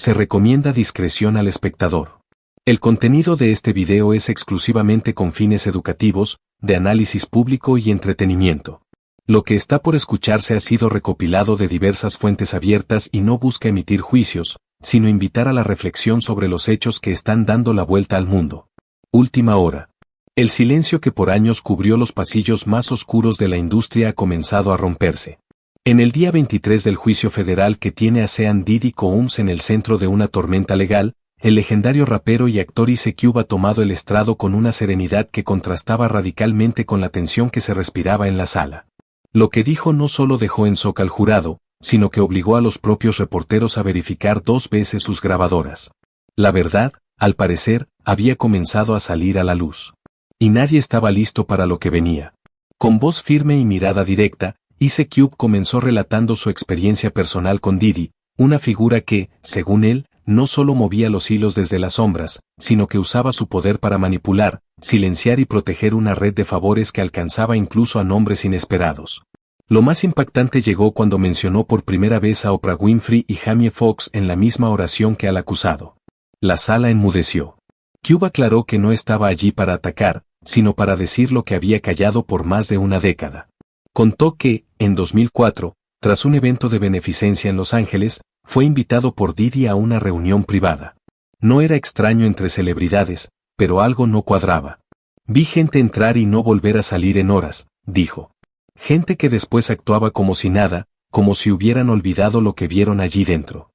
Se recomienda discreción al espectador. El contenido de este video es exclusivamente con fines educativos, de análisis público y entretenimiento. Lo que está por escucharse ha sido recopilado de diversas fuentes abiertas y no busca emitir juicios, sino invitar a la reflexión sobre los hechos que están dando la vuelta al mundo. Última hora. El silencio que por años cubrió los pasillos más oscuros de la industria ha comenzado a romperse. En el día 23 del juicio federal que tiene a Sean Diddy Combs en el centro de una tormenta legal, el legendario rapero y actor Ice Cube ha tomado el estrado con una serenidad que contrastaba radicalmente con la tensión que se respiraba en la sala. Lo que dijo no solo dejó en shock al jurado, sino que obligó a los propios reporteros a verificar 2 veces sus grabadoras. La verdad, al parecer, había comenzado a salir a la luz. Y nadie estaba listo para lo que venía. Con voz firme y mirada directa, Ice Cube comenzó relatando su experiencia personal con Diddy, una figura que, según él, no solo movía los hilos desde las sombras, sino que usaba su poder para manipular, silenciar y proteger una red de favores que alcanzaba incluso a nombres inesperados. Lo más impactante llegó cuando mencionó por primera vez a Oprah Winfrey y Jamie Foxx en la misma oración que al acusado. La sala enmudeció. Cube aclaró que no estaba allí para atacar, sino para decir lo que había callado por más de una década. Contó que, en 2004, tras un evento de beneficencia en Los Ángeles, fue invitado por Diddy a una reunión privada. No era extraño entre celebridades, pero algo no cuadraba. Vi gente entrar y no volver a salir en horas, dijo. Gente que después actuaba como si nada, como si hubieran olvidado lo que vieron allí dentro.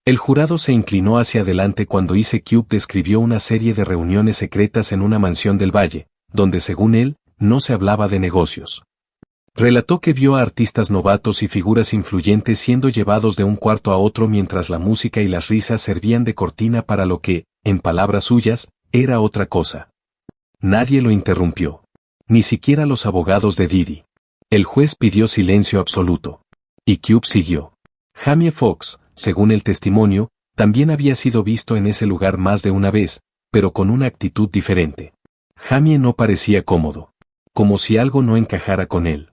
El jurado se inclinó hacia adelante cuando Ice Cube describió una serie de reuniones secretas en una mansión del Valle, donde según él, no se hablaba de negocios. Relató que vio a artistas novatos y figuras influyentes siendo llevados de un cuarto a otro mientras la música y las risas servían de cortina para lo que, en palabras suyas, era otra cosa. Nadie lo interrumpió. Ni siquiera los abogados de Diddy. El juez pidió silencio absoluto. Y Cube siguió. Jamie Foxx, según el testimonio, también había sido visto en ese lugar más de una vez, pero con una actitud diferente. Jamie no parecía cómodo. Como si algo no encajara con él.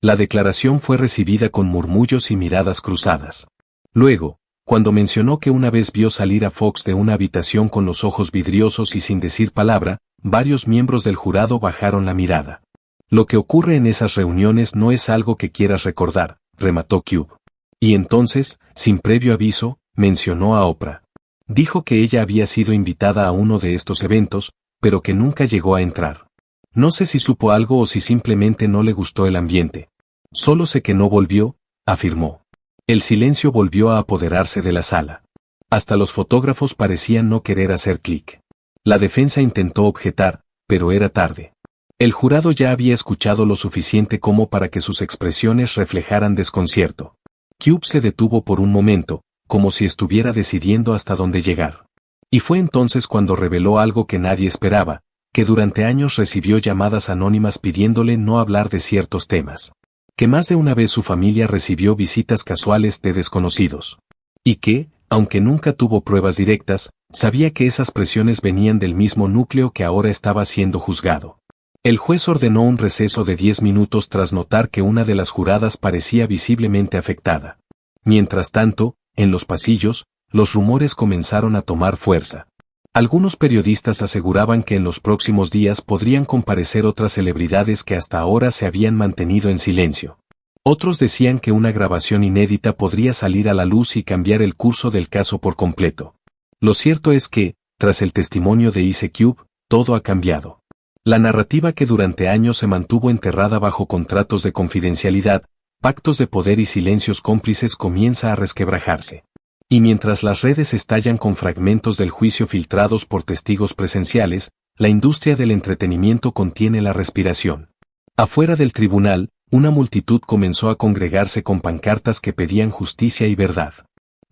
La declaración fue recibida con murmullos y miradas cruzadas. Luego, cuando mencionó que una vez vio salir a Foxx de una habitación con los ojos vidriosos y sin decir palabra, varios miembros del jurado bajaron la mirada. Lo que ocurre en esas reuniones no es algo que quieras recordar, remató Cube. Y entonces, sin previo aviso, mencionó a Oprah. Dijo que ella había sido invitada a uno de estos eventos, pero que nunca llegó a entrar. No sé si supo algo o si simplemente no le gustó el ambiente. Solo sé que no volvió, afirmó. El silencio volvió a apoderarse de la sala. Hasta los fotógrafos parecían no querer hacer clic. La defensa intentó objetar, pero era tarde. El jurado ya había escuchado lo suficiente como para que sus expresiones reflejaran desconcierto. Cube se detuvo por un momento, como si estuviera decidiendo hasta dónde llegar. Y fue entonces cuando reveló algo que nadie esperaba, que durante años recibió llamadas anónimas pidiéndole no hablar de ciertos temas. Que más de una vez su familia recibió visitas casuales de desconocidos. Y que, aunque nunca tuvo pruebas directas, sabía que esas presiones venían del mismo núcleo que ahora estaba siendo juzgado. El juez ordenó un receso de 10 minutos tras notar que una de las juradas parecía visiblemente afectada. Mientras tanto, en los pasillos, los rumores comenzaron a tomar fuerza. Algunos periodistas aseguraban que en los próximos días podrían comparecer otras celebridades que hasta ahora se habían mantenido en silencio. Otros decían que una grabación inédita podría salir a la luz y cambiar el curso del caso por completo. Lo cierto es que, tras el testimonio de Ice Cube, todo ha cambiado. La narrativa que durante años se mantuvo enterrada bajo contratos de confidencialidad, pactos de poder y silencios cómplices comienza a resquebrajarse. Y mientras las redes estallan con fragmentos del juicio filtrados por testigos presenciales, la industria del entretenimiento contiene la respiración. Afuera del tribunal, una multitud comenzó a congregarse con pancartas que pedían justicia y verdad.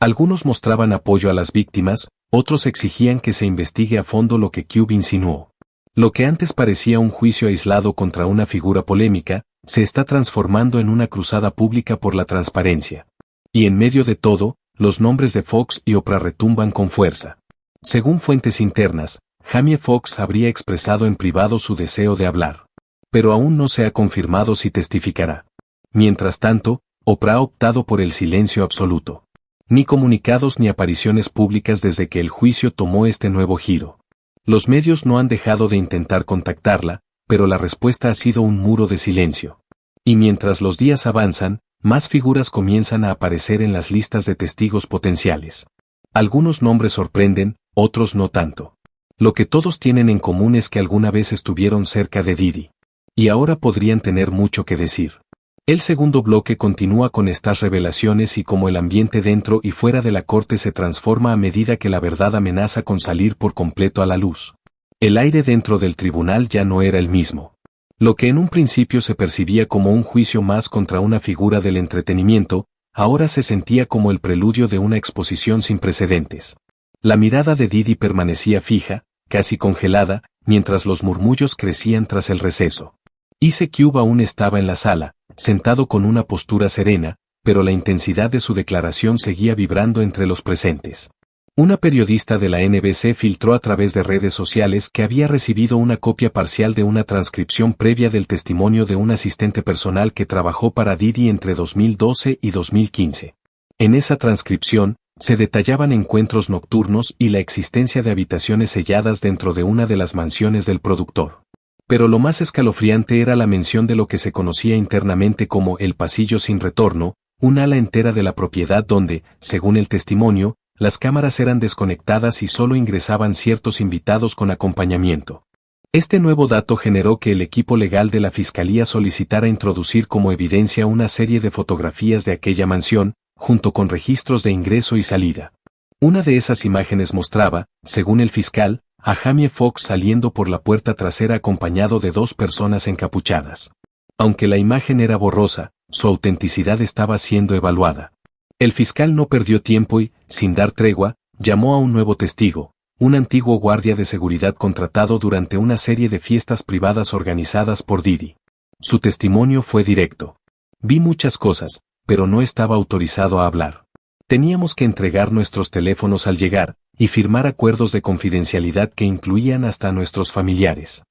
Algunos mostraban apoyo a las víctimas, otros exigían que se investigue a fondo lo que Cube insinuó. Lo que antes parecía un juicio aislado contra una figura polémica, se está transformando en una cruzada pública por la transparencia. Y en medio de todo, los nombres de Foxx y Oprah retumban con fuerza. Según fuentes internas, Jamie Foxx habría expresado en privado su deseo de hablar. Pero aún no se ha confirmado si testificará. Mientras tanto, Oprah ha optado por el silencio absoluto. Ni comunicados ni apariciones públicas desde que el juicio tomó este nuevo giro. Los medios no han dejado de intentar contactarla, pero la respuesta ha sido un muro de silencio. Y mientras los días avanzan, más figuras comienzan a aparecer en las listas de testigos potenciales. Algunos nombres sorprenden, otros no tanto. Lo que todos tienen en común es que alguna vez estuvieron cerca de Diddy. Y ahora podrían tener mucho que decir. El segundo bloque continúa con estas revelaciones y cómo el ambiente dentro y fuera de la corte se transforma a medida que la verdad amenaza con salir por completo a la luz. El aire dentro del tribunal ya no era el mismo. Lo que en un principio se percibía como un juicio más contra una figura del entretenimiento, ahora se sentía como el preludio de una exposición sin precedentes. La mirada de Diddy permanecía fija, casi congelada, mientras los murmullos crecían tras el receso. Ice Cube aún estaba en la sala, sentado con una postura serena, pero la intensidad de su declaración seguía vibrando entre los presentes. Una periodista de la NBC filtró a través de redes sociales que había recibido una copia parcial de una transcripción previa del testimonio de un asistente personal que trabajó para Diddy entre 2012 y 2015. En esa transcripción, se detallaban encuentros nocturnos y la existencia de habitaciones selladas dentro de una de las mansiones del productor. Pero lo más escalofriante era la mención de lo que se conocía internamente como el pasillo sin retorno, un ala entera de la propiedad donde, según el testimonio, las cámaras eran desconectadas y solo ingresaban ciertos invitados con acompañamiento. Este nuevo dato generó que el equipo legal de la fiscalía solicitara introducir como evidencia una serie de fotografías de aquella mansión, junto con registros de ingreso y salida. Una de esas imágenes mostraba, según el fiscal, a Jamie Foxx saliendo por la puerta trasera acompañado de dos personas encapuchadas. Aunque la imagen era borrosa, su autenticidad estaba siendo evaluada. El fiscal no perdió tiempo y, sin dar tregua, llamó a un nuevo testigo, un antiguo guardia de seguridad contratado durante una serie de fiestas privadas organizadas por Diddy. Su testimonio fue directo. Vi muchas cosas, pero no estaba autorizado a hablar. Teníamos que entregar nuestros teléfonos al llegar, y firmar acuerdos de confidencialidad que incluían hasta a nuestros familiares.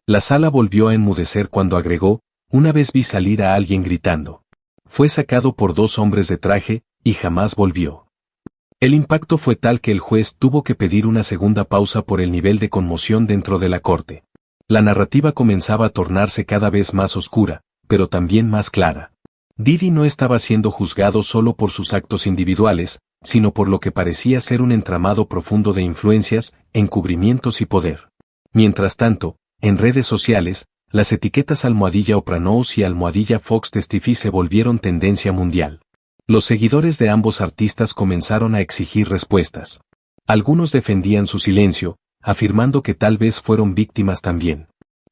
La sala volvió a enmudecer cuando agregó, una vez vi salir a alguien gritando. Fue sacado por dos hombres de traje, y jamás volvió. El impacto fue tal que el juez tuvo que pedir una segunda pausa por el nivel de conmoción dentro de la corte. La narrativa comenzaba a tornarse cada vez más oscura, pero también más clara. Diddy no estaba siendo juzgado solo por sus actos individuales, sino por lo que parecía ser un entramado profundo de influencias, encubrimientos y poder. Mientras tanto, en redes sociales, las etiquetas almohadilla Oprah Knows y almohadilla Fox Testify se volvieron tendencia mundial. Los seguidores de ambos artistas comenzaron a exigir respuestas. Algunos defendían su silencio, afirmando que tal vez fueron víctimas también.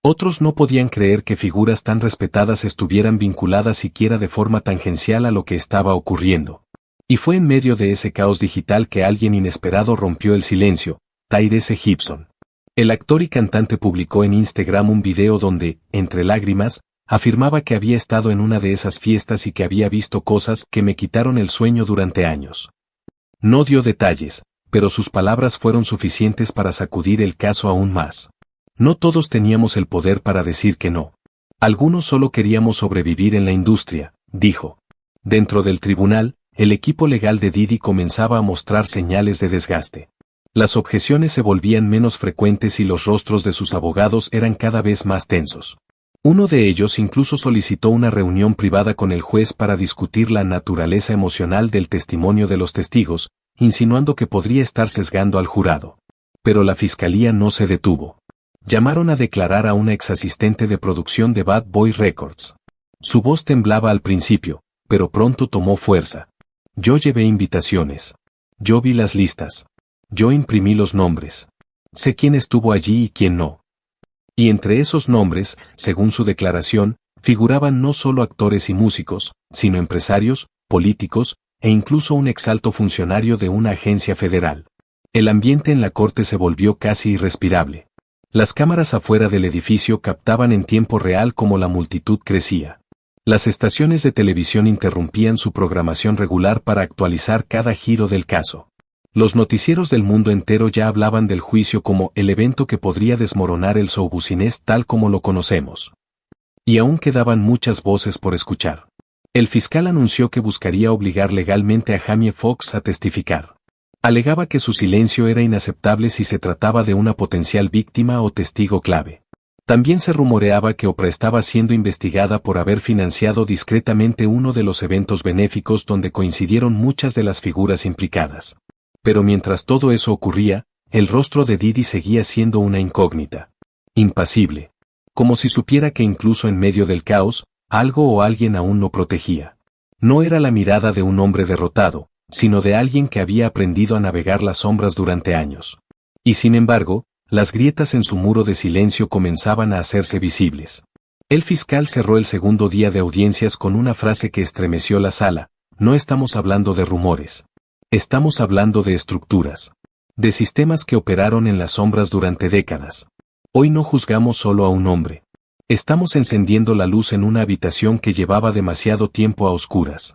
Otros no podían creer que figuras tan respetadas estuvieran vinculadas siquiera de forma tangencial a lo que estaba ocurriendo. Y fue en medio de ese caos digital que alguien inesperado rompió el silencio, Tyrese Gibson. El actor y cantante publicó en Instagram un video donde, entre lágrimas, afirmaba que había estado en una de esas fiestas y que había visto cosas que me quitaron el sueño durante años. No dio detalles, pero sus palabras fueron suficientes para sacudir el caso aún más. No todos teníamos el poder para decir que no. Algunos solo queríamos sobrevivir en la industria, dijo. Dentro del tribunal, el equipo legal de Diddy comenzaba a mostrar señales de desgaste. Las objeciones se volvían menos frecuentes y los rostros de sus abogados eran cada vez más tensos. Uno de ellos incluso solicitó una reunión privada con el juez para discutir la naturaleza emocional del testimonio de los testigos, insinuando que podría estar sesgando al jurado. Pero la fiscalía no se detuvo. Llamaron a declarar a una exasistente de producción de Bad Boy Records. Su voz temblaba al principio, pero pronto tomó fuerza. Yo llevé invitaciones. Yo vi las listas. Yo imprimí los nombres. Sé quién estuvo allí y quién no. Y entre esos nombres, según su declaración, figuraban no solo actores y músicos, sino empresarios, políticos, e incluso un exalto funcionario de una agencia federal. El ambiente en la corte se volvió casi irrespirable. Las cámaras afuera del edificio captaban en tiempo real cómo la multitud crecía. Las estaciones de televisión interrumpían su programación regular para actualizar cada giro del caso. Los noticieros del mundo entero ya hablaban del juicio como el evento que podría desmoronar el show business tal como lo conocemos. Y aún quedaban muchas voces por escuchar. El fiscal anunció que buscaría obligar legalmente a Jamie Foxx a testificar. Alegaba que su silencio era inaceptable si se trataba de una potencial víctima o testigo clave. También se rumoreaba que Oprah estaba siendo investigada por haber financiado discretamente uno de los eventos benéficos donde coincidieron muchas de las figuras implicadas. Pero mientras todo eso ocurría, el rostro de Diddy seguía siendo una incógnita. Impasible. Como si supiera que incluso en medio del caos, algo o alguien aún lo protegía. No era la mirada de un hombre derrotado, sino de alguien que había aprendido a navegar las sombras durante años. Y sin embargo, las grietas en su muro de silencio comenzaban a hacerse visibles. El fiscal cerró el segundo día de audiencias con una frase que estremeció la sala: no estamos hablando de rumores. Estamos hablando de estructuras. De sistemas que operaron en las sombras durante décadas. Hoy no juzgamos solo a un hombre. Estamos encendiendo la luz en una habitación que llevaba demasiado tiempo a oscuras.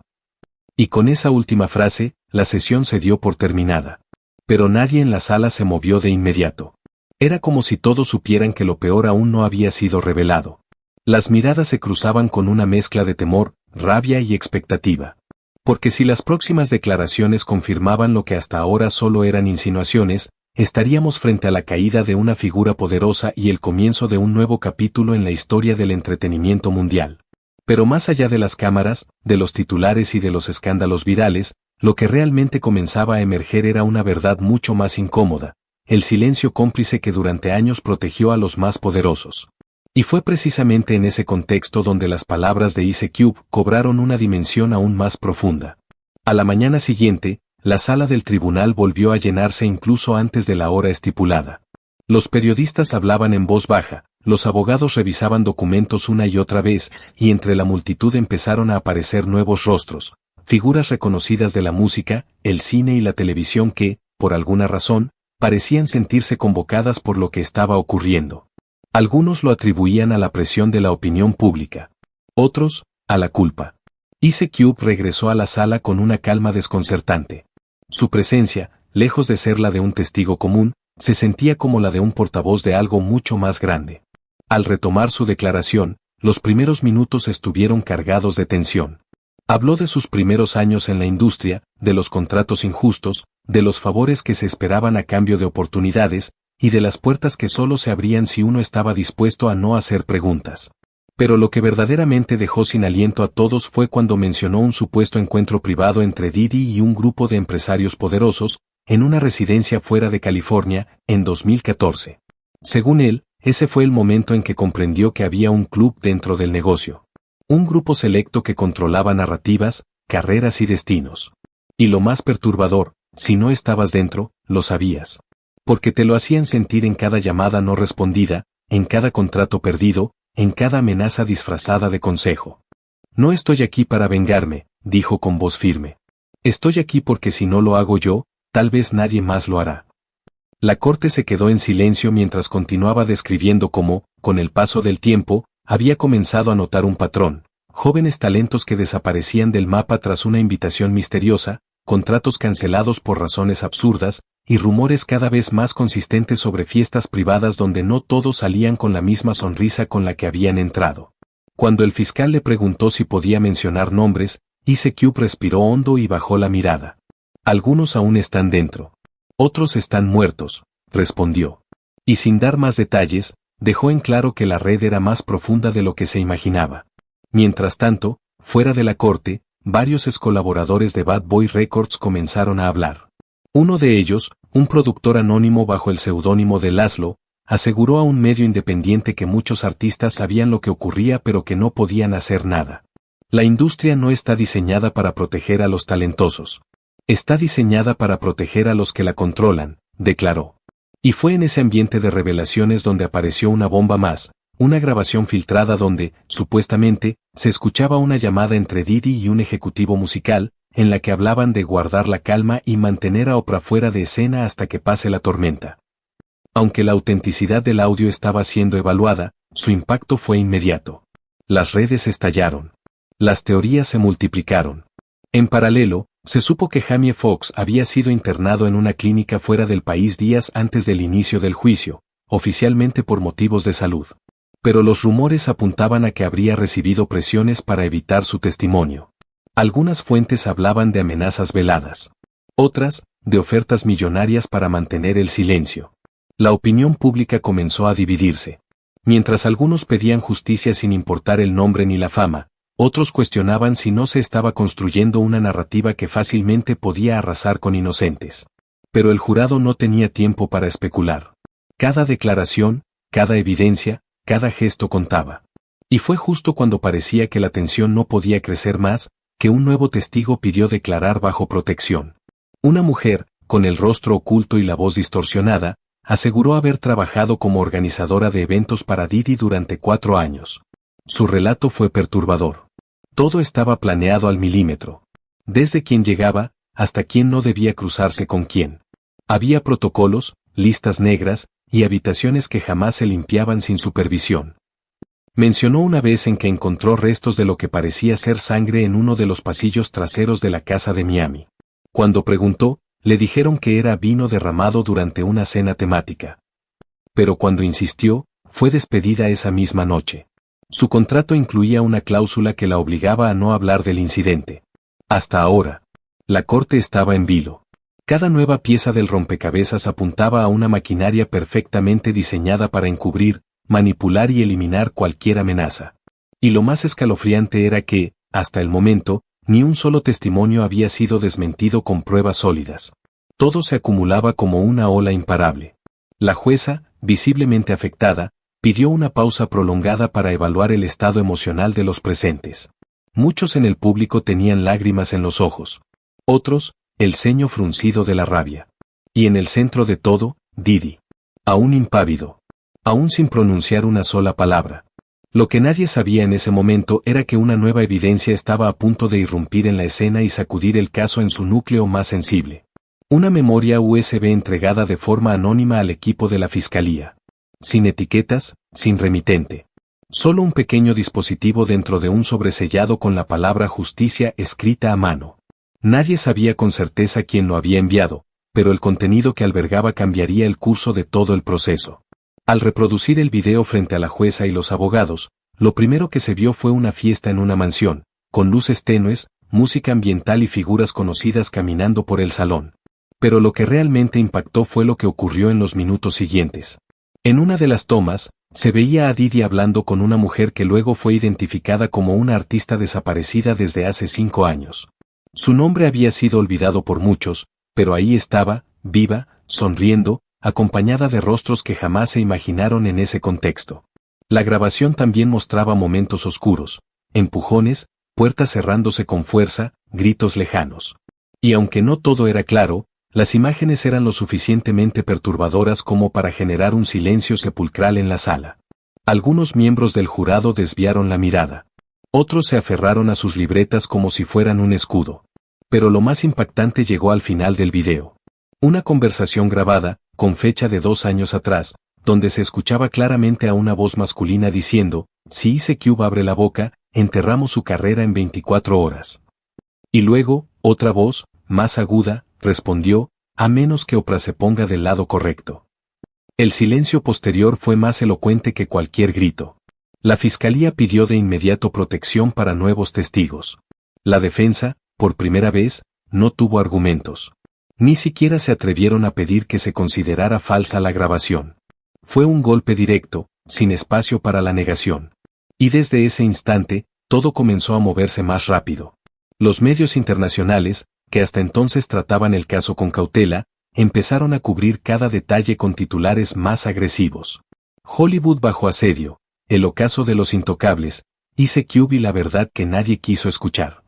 Y con esa última frase, la sesión se dio por terminada. Pero nadie en la sala se movió de inmediato. Era como si todos supieran que lo peor aún no había sido revelado. Las miradas se cruzaban con una mezcla de temor, rabia y expectativa. Porque si las próximas declaraciones confirmaban lo que hasta ahora solo eran insinuaciones, estaríamos frente a la caída de una figura poderosa y el comienzo de un nuevo capítulo en la historia del entretenimiento mundial. Pero más allá de las cámaras, de los titulares y de los escándalos virales, lo que realmente comenzaba a emerger era una verdad mucho más incómoda: el silencio cómplice que durante años protegió a los más poderosos. Y fue precisamente en ese contexto donde las palabras de Ice Cube cobraron una dimensión aún más profunda. A la mañana siguiente, la sala del tribunal volvió a llenarse incluso antes de la hora estipulada. Los periodistas hablaban en voz baja, los abogados revisaban documentos una y otra vez, y entre la multitud empezaron a aparecer nuevos rostros, figuras reconocidas de la música, el cine y la televisión que, por alguna razón, parecían sentirse convocadas por lo que estaba ocurriendo. Algunos lo atribuían a la presión de la opinión pública. Otros, a la culpa. Ice Cube regresó a la sala con una calma desconcertante. Su presencia, lejos de ser la de un testigo común, se sentía como la de un portavoz de algo mucho más grande. Al retomar su declaración, los primeros minutos estuvieron cargados de tensión. Habló de sus primeros años en la industria, de los contratos injustos, de los favores que se esperaban a cambio de oportunidades, y de las puertas que solo se abrían si uno estaba dispuesto a no hacer preguntas. Pero lo que verdaderamente dejó sin aliento a todos fue cuando mencionó un supuesto encuentro privado entre Diddy y un grupo de empresarios poderosos, en una residencia fuera de California, en 2014. Según él, ese fue el momento en que comprendió que había un club dentro del negocio. Un grupo selecto que controlaba narrativas, carreras y destinos. Y lo más perturbador, si no estabas dentro, lo sabías. Porque te lo hacían sentir en cada llamada no respondida, en cada contrato perdido, en cada amenaza disfrazada de consejo. No estoy aquí para vengarme, dijo con voz firme. Estoy aquí porque si no lo hago yo, tal vez nadie más lo hará. La corte se quedó en silencio mientras continuaba describiendo cómo, con el paso del tiempo, había comenzado a notar un patrón: jóvenes talentos que desaparecían del mapa tras una invitación misteriosa, contratos cancelados por razones absurdas, y rumores cada vez más consistentes sobre fiestas privadas donde no todos salían con la misma sonrisa con la que habían entrado. Cuando el fiscal le preguntó si podía mencionar nombres, Ice Cube respiró hondo y bajó la mirada. Algunos aún están dentro. Otros están muertos, respondió. Y sin dar más detalles, dejó en claro que la red era más profunda de lo que se imaginaba. Mientras tanto, fuera de la corte, varios excolaboradores de Bad Boy Records comenzaron a hablar. Uno de ellos, un productor anónimo bajo el seudónimo de Laszlo, aseguró a un medio independiente que muchos artistas sabían lo que ocurría pero que no podían hacer nada. La industria no está diseñada para proteger a los talentosos. Está diseñada para proteger a los que la controlan, declaró. Y fue en ese ambiente de revelaciones donde apareció una bomba más, una grabación filtrada donde, supuestamente, se escuchaba una llamada entre Diddy y un ejecutivo musical, en la que hablaban de guardar la calma y mantener a Oprah fuera de escena hasta que pase la tormenta. Aunque la autenticidad del audio estaba siendo evaluada, su impacto fue inmediato. Las redes estallaron. Las teorías se multiplicaron. En paralelo, se supo que Jamie Foxx había sido internado en una clínica fuera del país días antes del inicio del juicio, oficialmente por motivos de salud. Pero los rumores apuntaban a que habría recibido presiones para evitar su testimonio. Algunas fuentes hablaban de amenazas veladas. Otras, de ofertas millonarias para mantener el silencio. La opinión pública comenzó a dividirse. Mientras algunos pedían justicia sin importar el nombre ni la fama, otros cuestionaban si no se estaba construyendo una narrativa que fácilmente podía arrasar con inocentes. Pero el jurado no tenía tiempo para especular. Cada declaración, cada evidencia, cada gesto contaba. Y fue justo cuando parecía que la tensión no podía crecer más, que un nuevo testigo pidió declarar bajo protección. Una mujer, con el rostro oculto y la voz distorsionada, aseguró haber trabajado como organizadora de eventos para Diddy durante 4 años. Su relato fue perturbador. Todo estaba planeado al milímetro. Desde quién llegaba, hasta quién no debía cruzarse con quién. Había protocolos, listas negras, y habitaciones que jamás se limpiaban sin supervisión. Mencionó una vez en que encontró restos de lo que parecía ser sangre en uno de los pasillos traseros de la casa de Miami. Cuando preguntó, le dijeron que era vino derramado durante una cena temática. Pero cuando insistió, fue despedida esa misma noche. Su contrato incluía una cláusula que la obligaba a no hablar del incidente. Hasta ahora, la corte estaba en vilo. Cada nueva pieza del rompecabezas apuntaba a una maquinaria perfectamente diseñada para encubrir, manipular y eliminar cualquier amenaza. Y lo más escalofriante era que, hasta el momento, ni un solo testimonio había sido desmentido con pruebas sólidas. Todo se acumulaba como una ola imparable. La jueza, visiblemente afectada, pidió una pausa prolongada para evaluar el estado emocional de los presentes. Muchos en el público tenían lágrimas en los ojos. Otros, el ceño fruncido de la rabia. Y en el centro de todo, Diddy. Aún impávido. Aún sin pronunciar una sola palabra. Lo que nadie sabía en ese momento era que una nueva evidencia estaba a punto de irrumpir en la escena y sacudir el caso en su núcleo más sensible. Una memoria USB entregada de forma anónima al equipo de la fiscalía. Sin etiquetas, sin remitente. Solo un pequeño dispositivo dentro de un sobresellado con la palabra justicia escrita a mano. Nadie sabía con certeza quién lo había enviado, pero el contenido que albergaba cambiaría el curso de todo el proceso. Al reproducir el video frente a la jueza y los abogados, lo primero que se vio fue una fiesta en una mansión, con luces tenues, música ambiental y figuras conocidas caminando por el salón. Pero lo que realmente impactó fue lo que ocurrió en los minutos siguientes. En una de las tomas, se veía a Diddy hablando con una mujer que luego fue identificada como una artista desaparecida desde hace 5 años. Su nombre había sido olvidado por muchos, pero ahí estaba, viva, sonriendo, acompañada de rostros que jamás se imaginaron en ese contexto. La grabación también mostraba momentos oscuros, empujones, puertas cerrándose con fuerza, gritos lejanos. Y aunque no todo era claro, las imágenes eran lo suficientemente perturbadoras como para generar un silencio sepulcral en la sala. Algunos miembros del jurado desviaron la mirada. Otros se aferraron a sus libretas como si fueran un escudo. Pero lo más impactante llegó al final del video. Una conversación grabada, con fecha de 2 años atrás, donde se escuchaba claramente a una voz masculina diciendo, si Ice Cube abre la boca, enterramos su carrera en 24 horas. Y luego, otra voz, más aguda, respondió, a menos que Oprah se ponga del lado correcto. El silencio posterior fue más elocuente que cualquier grito. La fiscalía pidió de inmediato protección para nuevos testigos. La defensa, por primera vez, no tuvo argumentos. Ni siquiera se atrevieron a pedir que se considerara falsa la grabación. Fue un golpe directo, sin espacio para la negación. Y desde ese instante, todo comenzó a moverse más rápido. Los medios internacionales, que hasta entonces trataban el caso con cautela, empezaron a cubrir cada detalle con titulares más agresivos. Hollywood bajo asedio, el ocaso de los intocables, Ice Cube y la verdad que nadie quiso escuchar.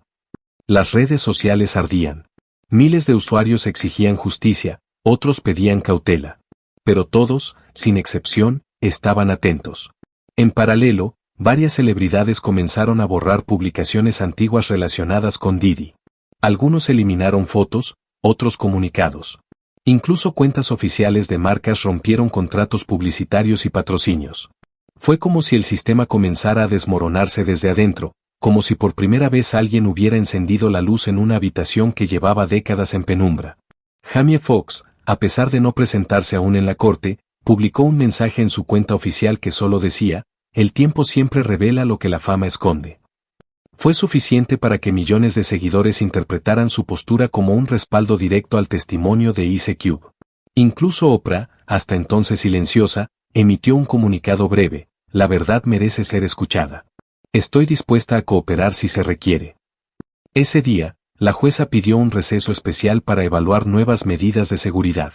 Las redes sociales ardían. Miles de usuarios exigían justicia, otros pedían cautela. Pero todos, sin excepción, estaban atentos. En paralelo, varias celebridades comenzaron a borrar publicaciones antiguas relacionadas con Diddy. Algunos eliminaron fotos, otros comunicados. Incluso cuentas oficiales de marcas rompieron contratos publicitarios y patrocinios. Fue como si el sistema comenzara a desmoronarse desde adentro, como si por primera vez alguien hubiera encendido la luz en una habitación que llevaba décadas en penumbra. Jamie Foxx, a pesar de no presentarse aún en la corte, publicó un mensaje en su cuenta oficial que solo decía, el tiempo siempre revela lo que la fama esconde. Fue suficiente para que millones de seguidores interpretaran su postura como un respaldo directo al testimonio de Ice Cube. Incluso Oprah, hasta entonces silenciosa, emitió un comunicado breve: la verdad merece ser escuchada. Estoy dispuesta a cooperar si se requiere. Ese día, la jueza pidió un receso especial para evaluar nuevas medidas de seguridad.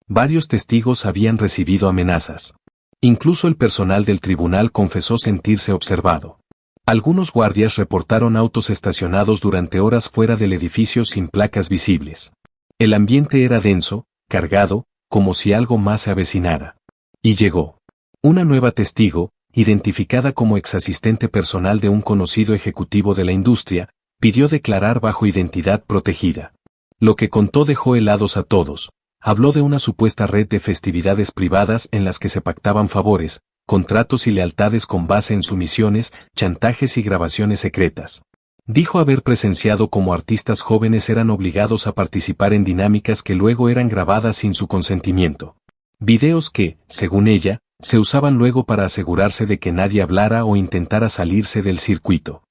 Varios testigos habían recibido amenazas. Incluso el personal del tribunal confesó sentirse observado. Algunos guardias reportaron autos estacionados durante horas fuera del edificio sin placas visibles. El ambiente era denso, cargado, como si algo más se avecinara. Y llegó. Una nueva testigo, identificada como exasistente personal de un conocido ejecutivo de la industria, pidió declarar bajo identidad protegida. Lo que contó dejó helados a todos. Habló de una supuesta red de festividades privadas en las que se pactaban favores, contratos y lealtades con base en sumisiones, chantajes y grabaciones secretas. Dijo haber presenciado cómo artistas jóvenes eran obligados a participar en dinámicas que luego eran grabadas sin su consentimiento. Videos que, según ella, se usaban luego para asegurarse de que nadie hablara o intentara salirse del circuito.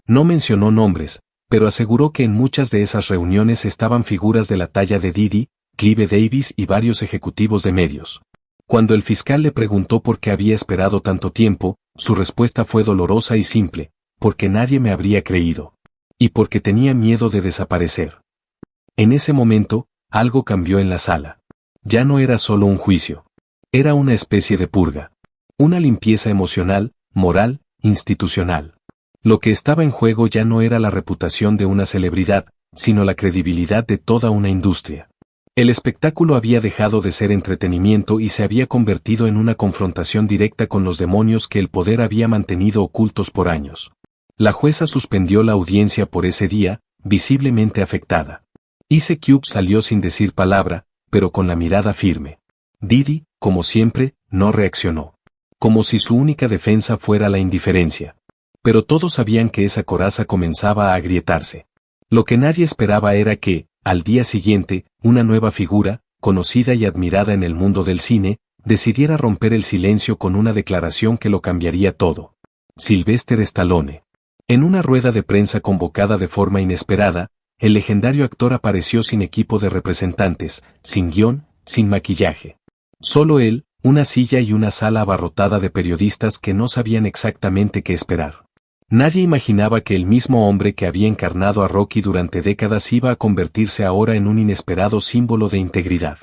No mencionó nombres, pero aseguró que en muchas de esas reuniones estaban figuras de la talla de Diddy, Clive Davis y varios ejecutivos de medios. Cuando el fiscal le preguntó por qué había esperado tanto tiempo, su respuesta fue dolorosa y simple: porque nadie me habría creído. Y porque tenía miedo de desaparecer. En ese momento, algo cambió en la sala. Ya no era solo un juicio. Era una especie de purga. Una limpieza emocional, moral, institucional. Lo que estaba en juego ya no era la reputación de una celebridad, sino la credibilidad de toda una industria. El espectáculo había dejado de ser entretenimiento y se había convertido en una confrontación directa con los demonios que el poder había mantenido ocultos por años. La jueza suspendió la audiencia por ese día, visiblemente afectada. Ice Cube salió sin decir palabra, pero con la mirada firme. Diddy, como siempre, no reaccionó. Como si su única defensa fuera la indiferencia. Pero todos sabían que esa coraza comenzaba a agrietarse. Lo que nadie esperaba era que, al día siguiente, una nueva figura, conocida y admirada en el mundo del cine, decidiera romper el silencio con una declaración que lo cambiaría todo. Sylvester Stallone. En una rueda de prensa convocada de forma inesperada, el legendario actor apareció sin equipo de representantes, sin guión, sin maquillaje. Solo él, una silla y una sala abarrotada de periodistas que no sabían exactamente qué esperar. Nadie imaginaba que el mismo hombre que había encarnado a Rocky durante décadas iba a convertirse ahora en un inesperado símbolo de integridad.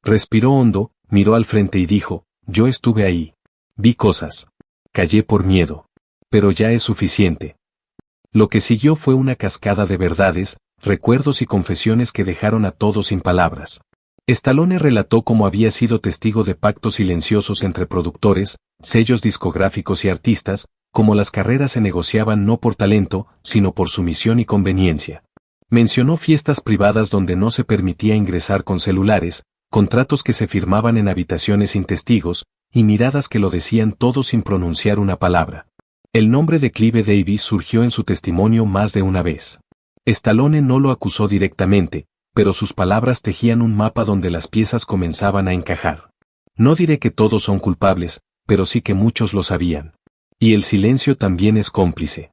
Respiró hondo, miró al frente y dijo: yo estuve ahí. Vi cosas. Callé por miedo. Pero ya es suficiente. Lo que siguió fue una cascada de verdades, recuerdos y confesiones que dejaron a todos sin palabras. Stallone relató cómo había sido testigo de pactos silenciosos entre productores, sellos discográficos y artistas, cómo las carreras se negociaban no por talento, sino por sumisión y conveniencia. Mencionó fiestas privadas donde no se permitía ingresar con celulares, contratos que se firmaban en habitaciones sin testigos, y miradas que lo decían todo sin pronunciar una palabra. El nombre de Clive Davis surgió en su testimonio más de una vez. Stallone no lo acusó directamente, pero sus palabras tejían un mapa donde las piezas comenzaban a encajar. No diré que todos son culpables, pero sí que muchos lo sabían. Y el silencio también es cómplice.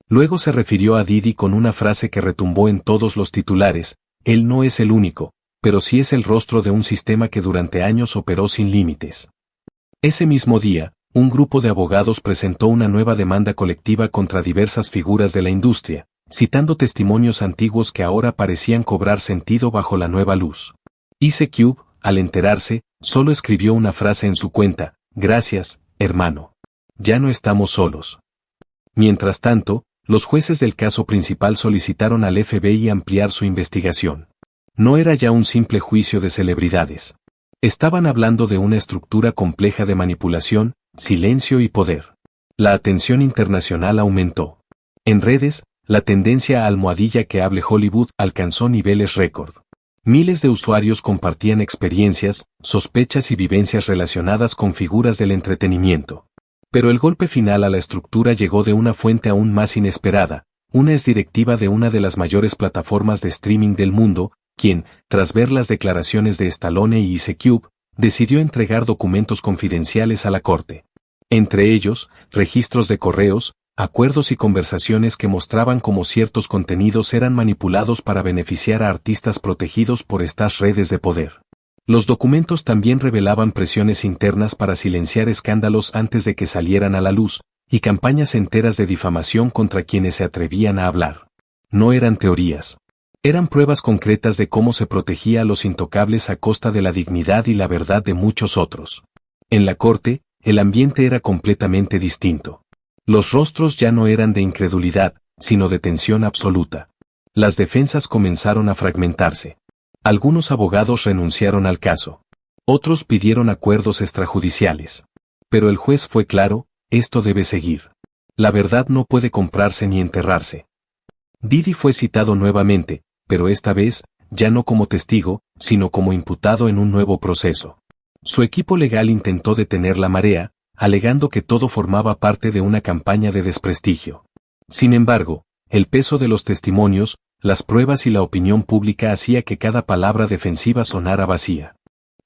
Luego se refirió a Diddy con una frase que retumbó en todos los titulares: él no es el único, pero sí es el rostro de un sistema que durante años operó sin límites. Ese mismo día, un grupo de abogados presentó una nueva demanda colectiva contra diversas figuras de la industria, citando testimonios antiguos que ahora parecían cobrar sentido bajo la nueva luz. Ice Cube, al enterarse, solo escribió una frase en su cuenta: gracias, hermano. Ya no estamos solos. Mientras tanto, los jueces del caso principal solicitaron al FBI ampliar su investigación. No era ya un simple juicio de celebridades. Estaban hablando de una estructura compleja de manipulación, silencio y poder. La atención internacional aumentó. En redes, la tendencia a almohadilla que hable Hollywood alcanzó niveles récord. Miles de usuarios compartían experiencias, sospechas y vivencias relacionadas con figuras del entretenimiento. Pero el golpe final a la estructura llegó de una fuente aún más inesperada, una exdirectiva de una de las mayores plataformas de streaming del mundo, quien, tras ver las declaraciones de Stallone y Ice Cube, decidió entregar documentos confidenciales a la corte. Entre ellos, registros de correos, acuerdos y conversaciones que mostraban cómo ciertos contenidos eran manipulados para beneficiar a artistas protegidos por estas redes de poder. Los documentos también revelaban presiones internas para silenciar escándalos antes de que salieran a la luz, y campañas enteras de difamación contra quienes se atrevían a hablar. No eran teorías. Eran pruebas concretas de cómo se protegía a los intocables a costa de la dignidad y la verdad de muchos otros. En la corte, el ambiente era completamente distinto. Los rostros ya no eran de incredulidad, sino de tensión absoluta. Las defensas comenzaron a fragmentarse. Algunos abogados renunciaron al caso. Otros pidieron acuerdos extrajudiciales. Pero el juez fue claro: esto debe seguir. La verdad no puede comprarse ni enterrarse. Diddy fue citado nuevamente, pero esta vez, ya no como testigo, sino como imputado en un nuevo proceso. Su equipo legal intentó detener la marea, alegando que todo formaba parte de una campaña de desprestigio. Sin embargo, el peso de los testimonios, las pruebas y la opinión pública hacía que cada palabra defensiva sonara vacía.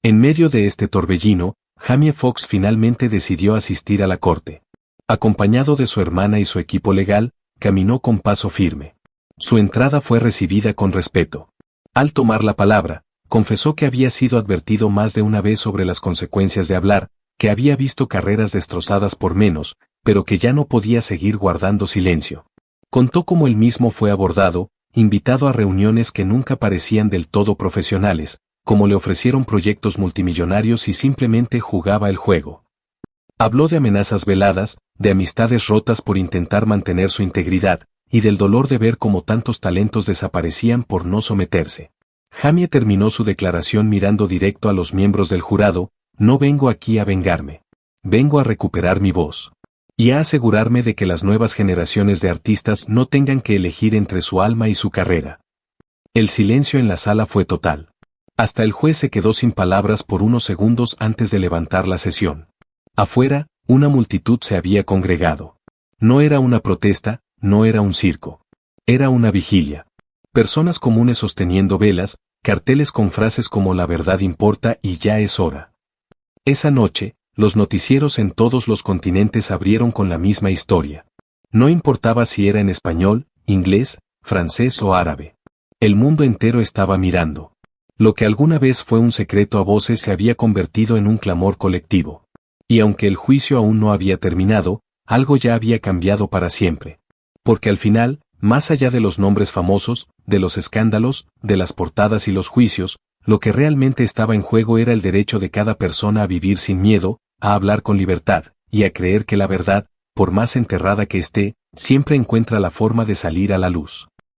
En medio de este torbellino, Jamie Foxx finalmente decidió asistir a la corte. Acompañado de su hermana y su equipo legal, caminó con paso firme. Su entrada fue recibida con respeto. Al tomar la palabra, confesó que había sido advertido más de una vez sobre las consecuencias de hablar, que había visto carreras destrozadas por menos, pero que ya no podía seguir guardando silencio. Contó cómo él mismo fue abordado, invitado a reuniones que nunca parecían del todo profesionales, cómo le ofrecieron proyectos multimillonarios y simplemente jugaba el juego. Habló de amenazas veladas, de amistades rotas por intentar mantener su integridad, y del dolor de ver cómo tantos talentos desaparecían por no someterse. Jamie terminó su declaración mirando directo a los miembros del jurado: no vengo aquí a vengarme. Vengo a recuperar mi voz. Y a asegurarme de que las nuevas generaciones de artistas no tengan que elegir entre su alma y su carrera. El silencio en la sala fue total. Hasta el juez se quedó sin palabras por unos segundos antes de levantar la sesión. Afuera, una multitud se había congregado. No era una protesta, no era un circo. Era una vigilia. Personas comunes sosteniendo velas, carteles con frases como "la verdad importa y ya es hora". Esa noche, los noticieros en todos los continentes abrieron con la misma historia. No importaba si era en español, inglés, francés o árabe. El mundo entero estaba mirando. Lo que alguna vez fue un secreto a voces se había convertido en un clamor colectivo. Y aunque el juicio aún no había terminado, algo ya había cambiado para siempre. Porque al final, más allá de los nombres famosos, de los escándalos, de las portadas y los juicios, lo que realmente estaba en juego era el derecho de cada persona a vivir sin miedo, a hablar con libertad, y a creer que la verdad, por más enterrada que esté, siempre encuentra la forma de salir a la luz.